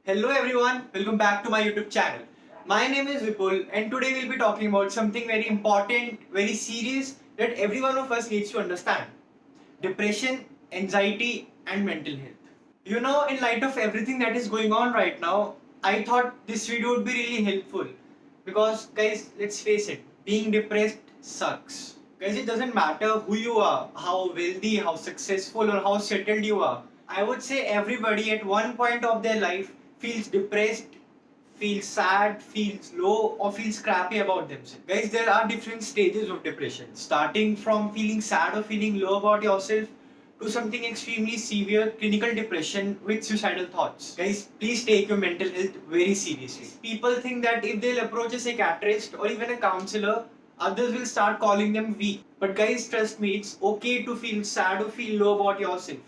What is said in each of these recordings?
Hello everyone, welcome back to my YouTube channel. My name is Vipul and today we'll be talking about something very important, very serious that every one of us needs to understand. Depression, anxiety and mental health. In light of everything that is going on right now, I thought this video would be really helpful because guys, let's face it, being depressed sucks. Guys, it doesn't matter who you are, how wealthy, how successful or how settled you are. I would say everybody at one point of their life feels depressed, feels sad, feels low, or feels crappy about themselves. Guys, there are different stages of depression, starting from feeling sad or feeling low about yourself to something extremely severe clinical depression with suicidal thoughts. Guys, please take your mental health very seriously. People think that if they'll approach a psychiatrist or even a counselor, others will start calling them weak. But guys, trust me, it's okay to feel sad or feel low about yourself.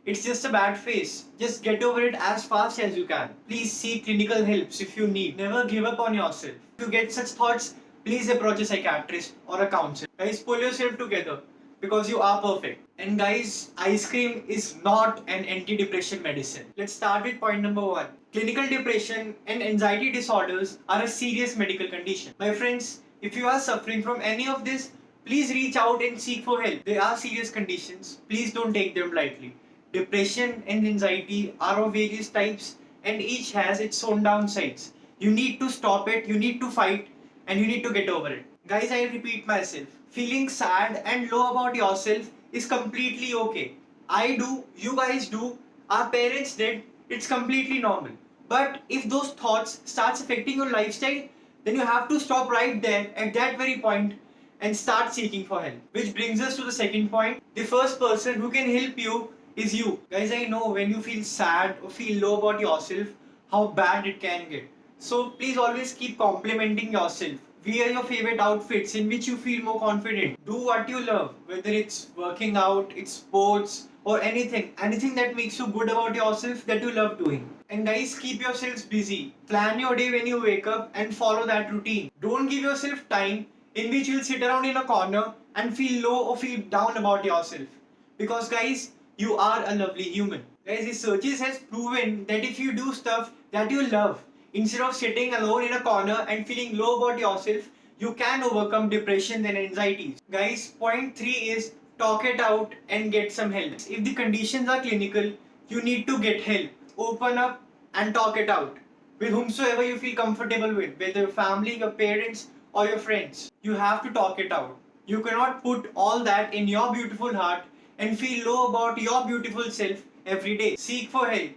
It's just a bad phase. Just get over it as fast as you can. Please seek clinical help if you need. Never give up on yourself. If you get such thoughts, please approach a psychiatrist or a counselor. Guys, pull yourself together because you are perfect. And guys, ice cream is not an anti-depression medicine. Let's start with point number 1. Clinical depression and anxiety disorders are a serious medical condition. My friends, if you are suffering from any of this, please reach out and seek for help. They are serious conditions. Please don't take them lightly. Depression and anxiety are of various types and each has its own downsides. You need to stop it, you need to fight, and you need to get over it. Guys, I repeat myself. Feeling sad and low about yourself is completely okay. I do, you guys do, our parents did, it's completely normal. But if those thoughts starts affecting your lifestyle, then you have to stop right there at that very point and start seeking for help. Which brings us to the second point. The first person who can help you is you. Guys, I know when you feel sad or feel low about yourself, how bad it can get. So please always keep complimenting yourself. Wear your favorite outfits in which you feel more confident. Do what you love, whether it's working out, it's sports, or anything. Anything that makes you good about yourself that you love doing. And guys, keep yourselves busy. Plan your day when you wake up and follow that routine. Don't give yourself time in which you'll sit around in a corner and feel low or feel down about yourself. Because guys, you are a lovely human. Guys, researches has proven that if you do stuff that you love, instead of sitting alone in a corner and feeling low about yourself, you can overcome depression and anxieties. Guys, point 3 is talk it out and get some help. If the conditions are clinical, you need to get help. Open up and talk it out with whomsoever you feel comfortable with, whether your family, your parents, or your friends. You have to talk it out. You cannot put all that in your beautiful heart and feel low about your beautiful self every day. Seek for help.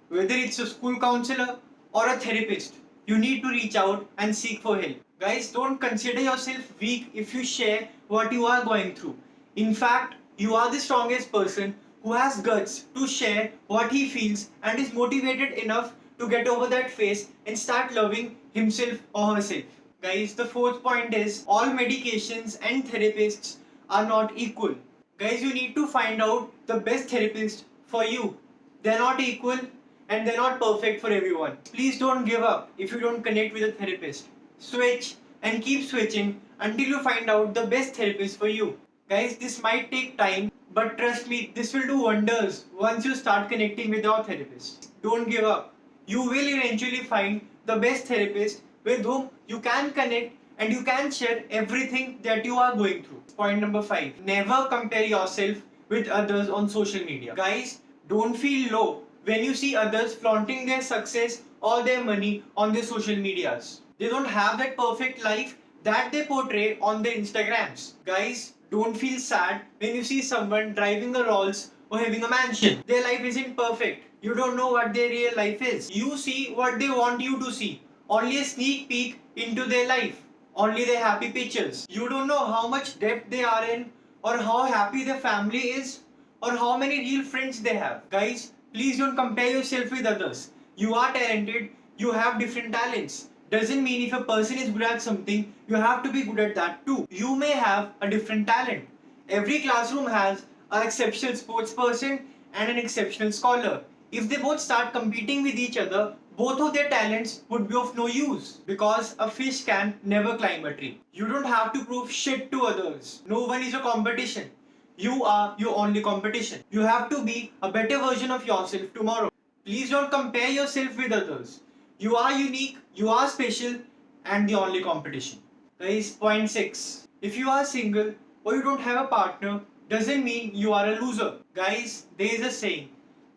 Whether it's a school counselor or a therapist, you need to reach out and seek for help. Guys, don't consider yourself weak if you share what you are going through. In fact, you are the strongest person who has guts to share what he feels and is motivated enough to get over that phase and start loving himself or herself. Guys, the fourth point is all medications and therapists are not equal. Guys, you need to find out the best therapist for you. They're not equal and they're not perfect for everyone. Please don't give up if you don't connect with a therapist. Switch and keep switching until you find out the best therapist for you. Guys, this might take time, but trust me, this will do wonders once you start connecting with your therapist. Don't give up. You will eventually find the best therapist with whom you can connect and you can share everything that you are going through. Point number 5. Never compare yourself with others on social media. Guys, don't feel low when you see others flaunting their success or their money on their social medias. They don't have that perfect life that they portray on their Instagrams. Guys, don't feel sad when you see someone driving a Rolls or having a mansion. Their life isn't perfect. You don't know what their real life is. You see what they want you to see. Only a sneak peek into their life. Only their happy pictures. You don't know how much debt they are in, or how happy their family is, or how many real friends they have. Guys, please don't compare yourself with others. You are talented, you have different talents. Doesn't mean if a person is good at something, you have to be good at that too. You may have a different talent. Every classroom has an exceptional sports person and an exceptional scholar. If they both start competing with each other, both of their talents would be of no use because a fish can never climb a tree. You don't have to prove shit to others. No one is your competition. You are your only competition. You have to be a better version of yourself tomorrow. Please don't compare yourself with others. You are unique, you are special, and the only competition. Guys, point 6. If you are single or you don't have a partner, doesn't mean you are a loser. Guys, there is a saying,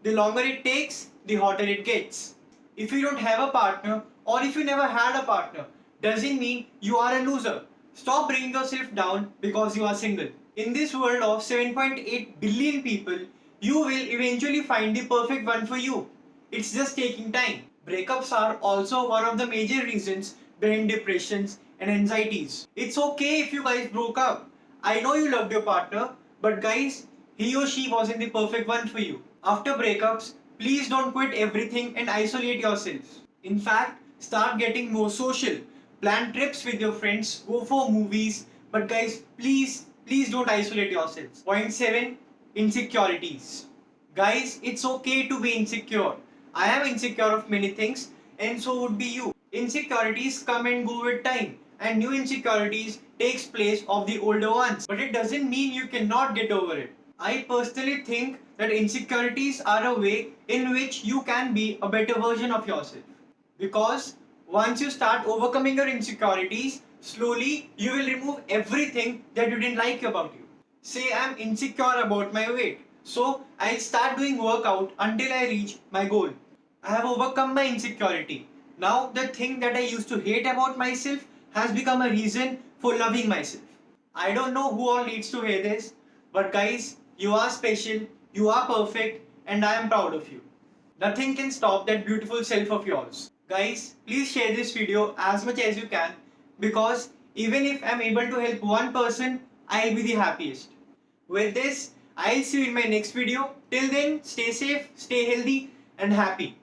the longer it takes, the hotter it gets. If you don't have a partner or if you never had a partner, doesn't mean you are a loser. Stop bringing yourself down because you are single. In this world of 7.8 billion people, you will eventually find the perfect one for you. It's just taking time. Breakups are also one of the major reasons behind depressions and anxieties. It's okay if you guys broke up. I know you loved your partner, but guys, he or she wasn't the perfect one for you. After breakups, please don't quit everything and isolate yourselves. In fact, start getting more social. Plan trips with your friends, go for movies, but guys, please don't isolate yourselves. Point 7. Insecurities. Guys, it's okay to be insecure. I am insecure of many things, and so would be you. Insecurities come and go with time, and new insecurities takes place of the older ones. But it doesn't mean you cannot get over it. I personally think that insecurities are a way in which you can be a better version of yourself. Because once you start overcoming your insecurities, slowly you will remove everything that you didn't like about you. Say I'm insecure about my weight, so I'll start doing workout until I reach my goal. I have overcome my insecurity. Now the thing that I used to hate about myself has become a reason for loving myself. I don't know who all needs to hear this, but guys, you are special, you are perfect, and I am proud of you. Nothing can stop that beautiful self of yours. Guys, please share this video as much as you can because even if I'm able to help one person, I'll be the happiest. With this, I'll see you in my next video. Till then, stay safe, stay healthy, and happy.